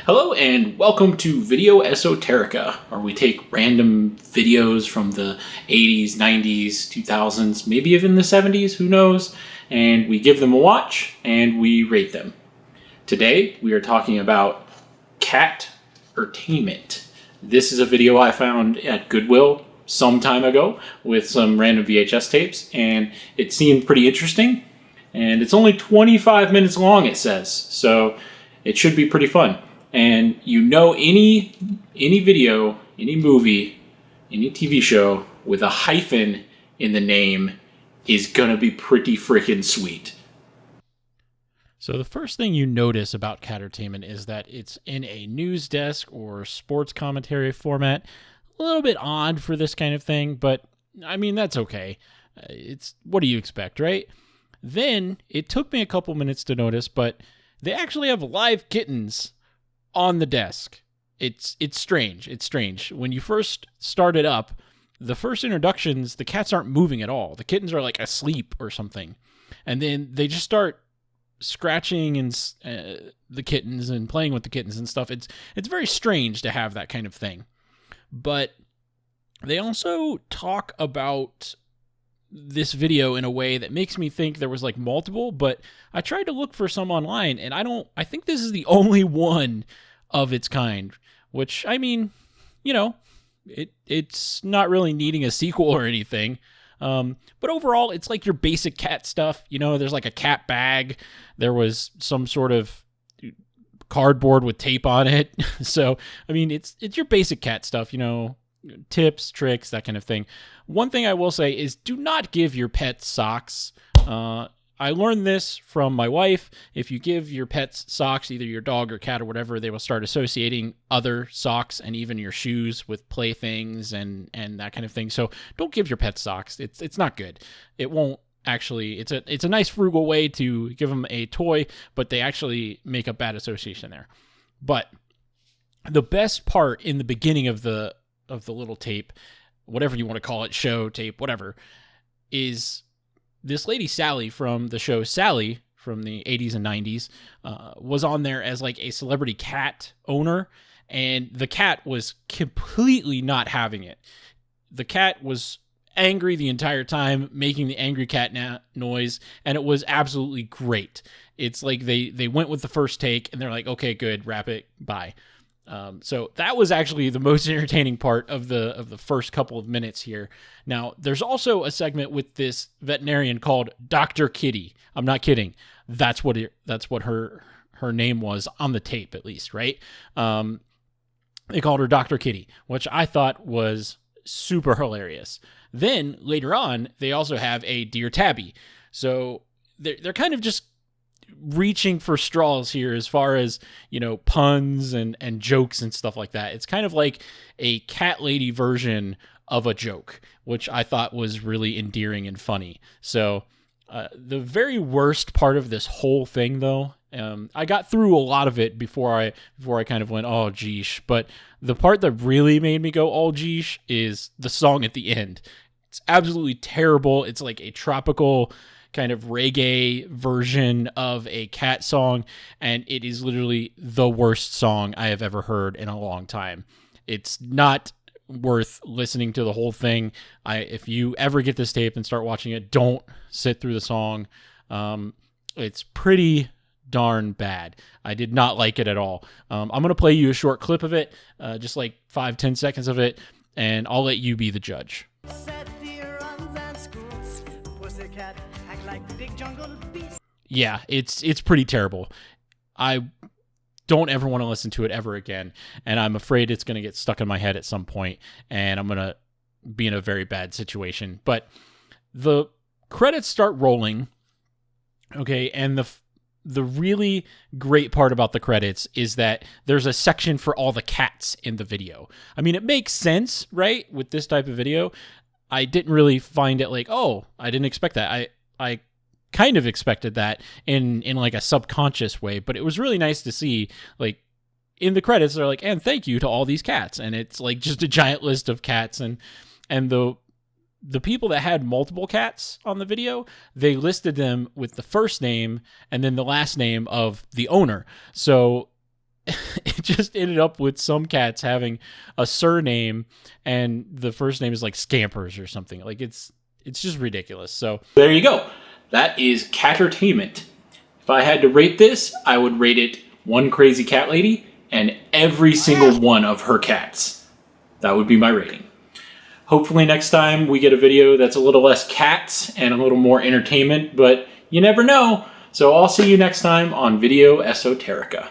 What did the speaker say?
Hello and welcome to Video Esoterica, where we take random videos from the 80s, 90s, 2000s, maybe even the 70s, who knows, and we give them a watch and we rate them. Today we are talking about Cat-ertainment. This is a video I found at Goodwill some time ago with some random VHS tapes, and it seemed pretty interesting, and it's only 25 minutes long, it says, so it should be pretty fun. And you know, any video, any movie, any TV show with a hyphen in the name is gonna be pretty freaking sweet. So the first thing you notice about Cat-ertainment is that it's in a news desk or sports commentary format. A little bit odd for this kind of thing, but I mean, that's okay. It's what do you expect, right? Then it took me a couple minutes to notice, but they actually have live kittens on the desk. It's strange. It's strange. When you first start it up, the first introductions, the cats aren't moving at all. The kittens are like asleep or something. And then they just start scratching and the kittens and playing with the kittens and stuff. It's very strange to have that kind of thing. But they also talk about this video in a way that makes me think there was like multiple, but I tried to look for some online and I think this is the only one of its kind, which, I mean, you know, it's not really needing a sequel or anything. But overall, it's like your basic cat stuff. You know, there's like a cat bag. There was some sort of cardboard with tape on it. So, I mean, it's your basic cat stuff, you know, tips, tricks, that kind of thing. One thing I will say is do not give your pets socks. I learned this from my wife. If you give your pets socks, either your dog or cat or whatever, they will start associating other socks and even your shoes with playthings and that kind of thing. So don't give your pets socks. It's not good. It won't actually. It's a nice frugal way to give them a toy, but they actually make a bad association there. But the best part in the beginning of the little tape, whatever you want to call it, show, tape, whatever, is this lady Sally from the show Sally from the 80s and 90s was on there as like a celebrity cat owner, and the cat was completely not having it. The cat was angry the entire time, making the angry cat noise, and it was absolutely great. It's like they went with the first take, and they're like, okay, good, wrap it, bye. So that was actually the most entertaining part of the first couple of minutes here. Now, there's also a segment with this veterinarian called Dr. Kitty. I'm not kidding. That's what her name was on the tape, at least, right? They called her Dr. Kitty, which I thought was super hilarious. Then later on, they also have a Dear Tabby. So they're kind of just reaching for straws here as far as, you know, puns and jokes and stuff like that. It's kind of like a cat lady version of a joke, which I thought was really endearing and funny. So the very worst part of this whole thing, though, I got through a lot of it before I kind of went, oh geesh, but the part that really made me go oh geesh is the song at the end. It's absolutely terrible. It's like a tropical kind of reggae version of a cat song, and it is literally the worst song I have ever heard in a long time. It's not worth listening to the whole thing. If you ever get this tape and start watching it, don't sit through the song. It's pretty darn bad. I did not like it at all. I'm going to play you a short clip of it, just like 5-10 seconds of it, and I'll let you be the judge. Yeah, it's pretty terrible. I don't ever want to listen to it ever again, and I'm afraid it's going to get stuck in my head at some point, and I'm going to be in a very bad situation. But the credits start rolling, okay, and the really great part about the credits is that there's a section for all the cats in the video. I mean, it makes sense, right, with this type of video. I didn't really find it like, oh, I didn't expect that. I kind of expected that in like a subconscious way, but it was really nice to see, like, in the credits, they're like, and thank you to all these cats. And it's like just a giant list of cats. And the people that had multiple cats on the video, they listed them with the first name and then the last name of the owner. So it just ended up with some cats having a surname and the first name is like Scampers or something. Like it's just ridiculous. So there you go. That is Cat-ertainment. If I had to rate this, I would rate it one crazy cat lady and every single one of her cats. That would be my rating. Hopefully next time we get a video that's a little less cats and a little more entertainment, but you never know. So I'll see you next time on Video Esoterica.